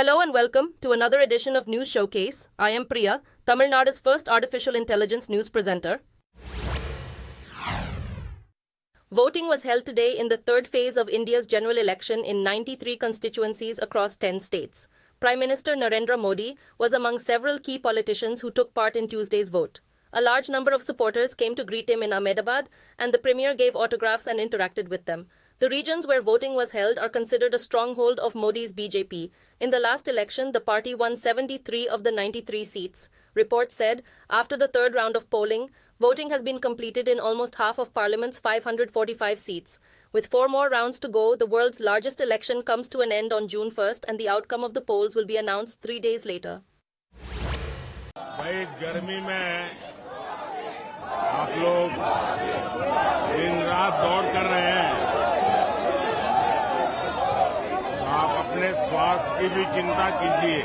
Hello and welcome to another edition of News Showcase. I am Priya, Tamil Nadu's first artificial intelligence news presenter. Voting was held today in the third phase of India's general election in 93 constituencies across 10 states. Prime Minister Narendra Modi was among several key politicians who took part in Tuesday's vote. A large number of supporters came to greet him in Ahmedabad, and the Premier gave autographs and interacted with them. The regions where voting was held are considered a stronghold of Modi's BJP. In the last election, the party won 73 of the 93 seats. Reports said, after the third round of polling, voting has been completed in almost half of Parliament's 545 seats. With 4 more rounds to go, the world's largest election comes to an end on June 1st, and the outcome of the polls will be announced 3 days later. भाई गर्मी में आप लोग दिन रात दौड़ कर रहे हैं, तो आप अपने स्वास्थ्य की भी चिंता कीजिए।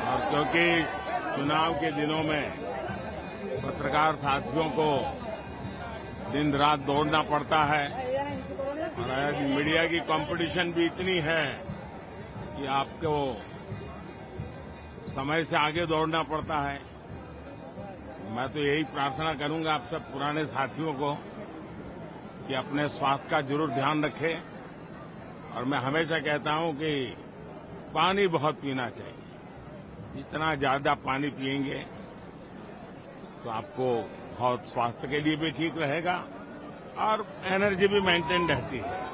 और क्योंकि चुनाव के दिनों में पत्रकार साथियों को दिन रात दौड़ना पड़ता है, और आज मीडिया की कंपटीशन भी इतनी है कि आपको समय से आगे दौड़ना पड़ता है। मैं तो यही प्रार्थना करूंगा आप सब पुराने साथियों को कि अपने स्वास्थ्य का जरूर ध्यान रखें, और मैं हमेशा कहता हूं कि पानी बहुत पीना चाहिए। जितना ज्यादा पानी पिएंगे तो आपको बहुत स्वास्थ्य के लिए भी ठीक रहेगा और एनर्जी भी मेंटेन रहती है।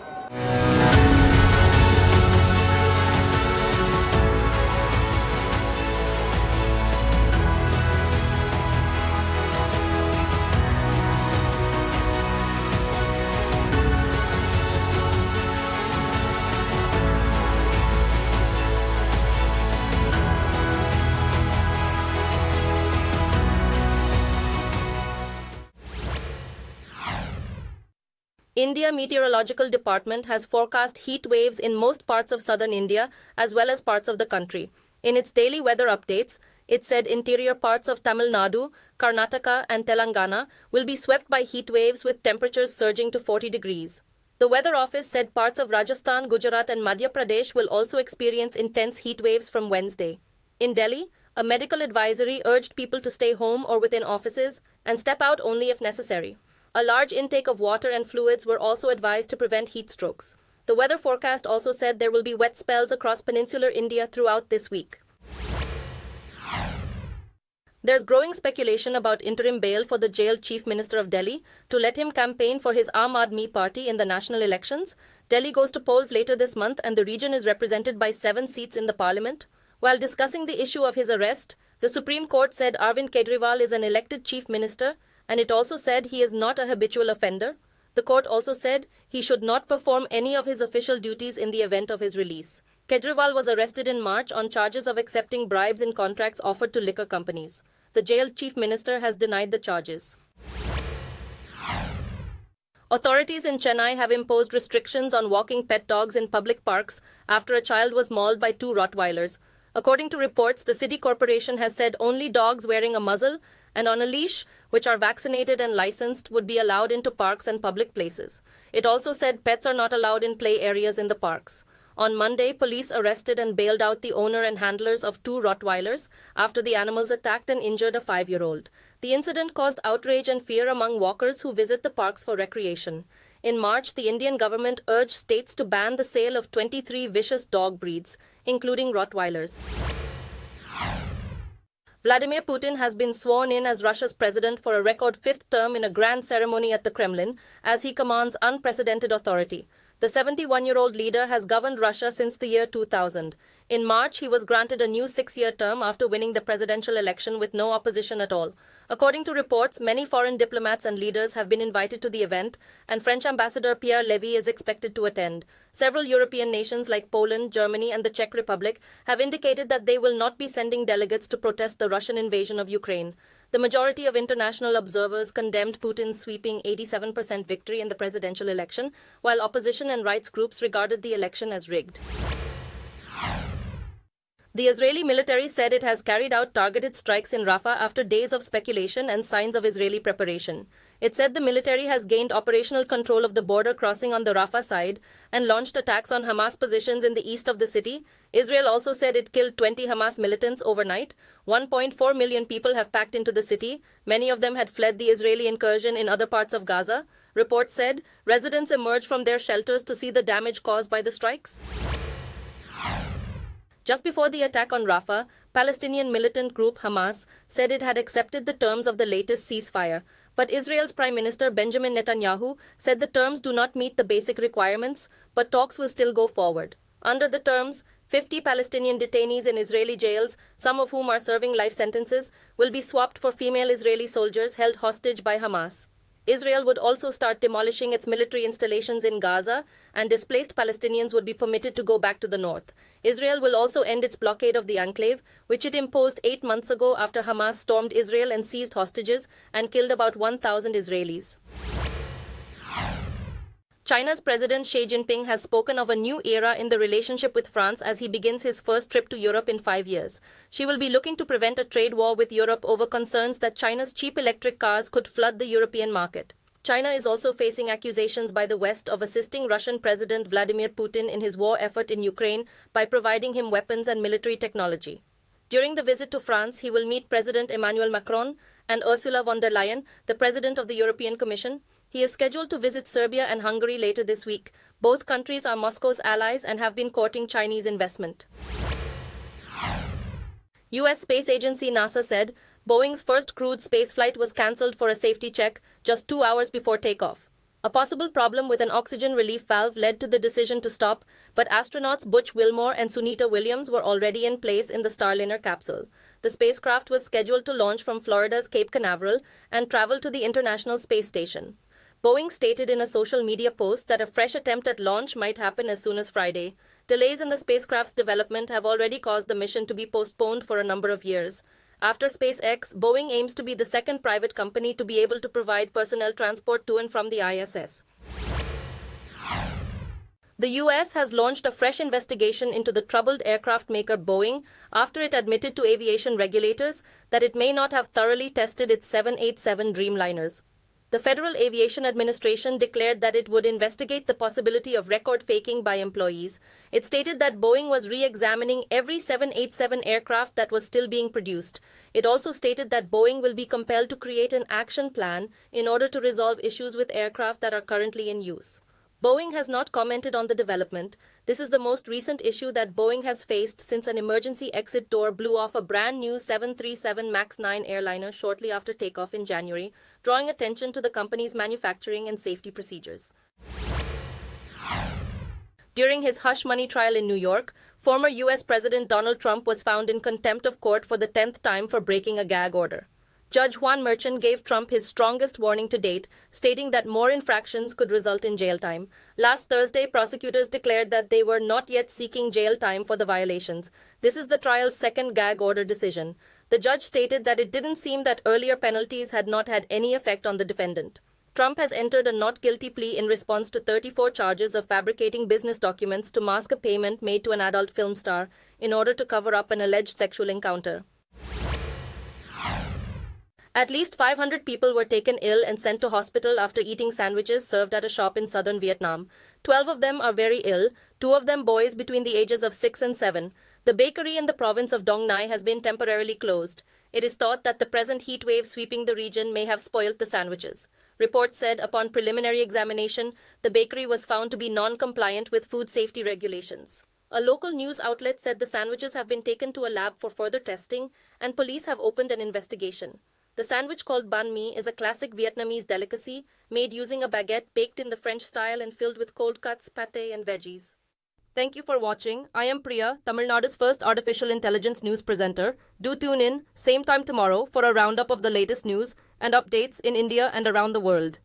India Meteorological Department has forecast heat waves in most parts of southern India as well as parts of the country. In its daily weather updates, it said interior parts of Tamil Nadu, Karnataka and Telangana will be swept by heat waves with temperatures surging to 40 degrees. The weather office said parts of Rajasthan, Gujarat and Madhya Pradesh will also experience intense heat waves from Wednesday. In Delhi, a medical advisory urged people to stay home or within offices and step out only if necessary. A large intake of water and fluids were also advised to prevent heat strokes. The weather forecast also said there will be wet spells across peninsular India throughout this week. There's growing speculation about interim bail for the jailed Chief Minister of Delhi to let him campaign for his Aam Aadmi Party in the national elections. Delhi goes to polls later this month, and the region is represented by 7 seats in the parliament. While discussing the issue of his arrest, the Supreme Court said Arvind Kejriwal is an elected Chief Minister, and it also said he is not a habitual offender. The court also said he should not perform any of his official duties in the event of his release. Kejriwal was arrested in March on charges of accepting bribes in contracts offered to liquor companies. The jailed chief minister has denied the charges. Authorities in Chennai have imposed restrictions on walking pet dogs in public parks after a child was mauled by 2 Rottweilers. According to reports, the city corporation has said only dogs wearing a muzzle and on a leash, which are vaccinated and licensed, would be allowed into parks and public places. It also said pets are not allowed in play areas in the parks. On Monday, police arrested and bailed out the owner and handlers of 2 Rottweilers after the animals attacked and injured a 5-year-old. The incident caused outrage and fear among walkers who visit the parks for recreation. In March, the Indian government urged states to ban the sale of 23 vicious dog breeds, including Rottweilers. Vladimir Putin has been sworn in as Russia's president for a record 5th term in a grand ceremony at the Kremlin, as he commands unprecedented authority. The 71-year-old leader has governed Russia since the year 2000. In March, he was granted a new 6-year term after winning the presidential election with no opposition at all. According to reports, many foreign diplomats and leaders have been invited to the event, and French Ambassador Pierre Levy is expected to attend. Several European nations like Poland, Germany, and the Czech Republic have indicated that they will not be sending delegates to protest the Russian invasion of Ukraine. The majority of international observers condemned Putin's sweeping 87% victory in the presidential election, while opposition and rights groups regarded the election as rigged. The Israeli military said it has carried out targeted strikes in Rafah after days of speculation and signs of Israeli preparation. It said the military has gained operational control of the border crossing on the Rafah side and launched attacks on Hamas positions in the east of the city. Israel also said it killed 20 Hamas militants overnight. 1.4 million people have packed into the city. Many of them had fled the Israeli incursion in other parts of Gaza. Reports said residents emerged from their shelters to see the damage caused by the strikes. Just before the attack on Rafah, Palestinian militant group Hamas said it had accepted the terms of the latest ceasefire. But Israel's Prime Minister Benjamin Netanyahu said the terms do not meet the basic requirements, but talks will still go forward. Under the terms, 50 Palestinian detainees in Israeli jails, some of whom are serving life sentences, will be swapped for female Israeli soldiers held hostage by Hamas. Israel would also start demolishing its military installations in Gaza, and displaced Palestinians would be permitted to go back to the north. Israel will also end its blockade of the enclave, which it imposed 8 months ago after Hamas stormed Israel and seized hostages and killed about 1,000 Israelis. China's President Xi Jinping has spoken of a new era in the relationship with France as he begins his first trip to Europe in 5 years. She will be looking to prevent a trade war with Europe over concerns that China's cheap electric cars could flood the European market. China is also facing accusations by the West of assisting Russian President Vladimir Putin in his war effort in Ukraine by providing him weapons and military technology. During the visit to France, he will meet President Emmanuel Macron and Ursula von der Leyen, the President of the European Commission. He is scheduled to visit Serbia and Hungary later this week. Both countries are Moscow's allies and have been courting Chinese investment. U.S. space agency NASA said Boeing's first crewed spaceflight was cancelled for a safety check just 2 hours before takeoff. A possible problem with an oxygen relief valve led to the decision to stop, but astronauts Butch Wilmore and Sunita Williams were already in place in the Starliner capsule. The spacecraft was scheduled to launch from Florida's Cape Canaveral and travel to the International Space Station. Boeing stated in a social media post that a fresh attempt at launch might happen as soon as Friday. Delays in the spacecraft's development have already caused the mission to be postponed for a number of years. After SpaceX, Boeing aims to be the second private company to be able to provide personnel transport to and from the ISS. The U.S. has launched a fresh investigation into the troubled aircraft maker Boeing after it admitted to aviation regulators that it may not have thoroughly tested its 787 Dreamliners. The Federal Aviation Administration declared that it would investigate the possibility of record faking by employees. It stated that Boeing was re-examining every 787 aircraft that was still being produced. It also stated that Boeing will be compelled to create an action plan in order to resolve issues with aircraft that are currently in use. Boeing has not commented on the development. This is the most recent issue that Boeing has faced since an emergency exit door blew off a brand new 737 MAX 9 airliner shortly after takeoff in January, drawing attention to the company's manufacturing and safety procedures. During his hush money trial in New York, former U.S. President Donald Trump was found in contempt of court for the 10th time for breaking a gag order. Judge Juan Merchan gave Trump his strongest warning to date, stating that more infractions could result in jail time. Last Thursday, prosecutors declared that they were not yet seeking jail time for the violations. This is the trial's second gag order decision. The judge stated that it didn't seem that earlier penalties had not had any effect on the defendant. Trump has entered a not guilty plea in response to 34 charges of fabricating business documents to mask a payment made to an adult film star in order to cover up an alleged sexual encounter. At least 500 people were taken ill and sent to hospital after eating sandwiches served at a shop in southern Vietnam. 12 of them are very ill, 2 of them boys between the ages of 6 and 7. The bakery in the province of Dong Nai has been temporarily closed. It is thought that the present heat wave sweeping the region may have spoiled the sandwiches. Reports said upon preliminary examination, the bakery was found to be non-compliant with food safety regulations. A local news outlet said the sandwiches have been taken to a lab for further testing, and police have opened an investigation. The sandwich called banh mi is a classic Vietnamese delicacy made using a baguette baked in the French style and filled with cold cuts, pâté and veggies. Thank you for watching. I am Priya, Tamil Nadu's first artificial intelligence news presenter. Do tune in, same time tomorrow, for a roundup of the latest news and updates in India and around the world.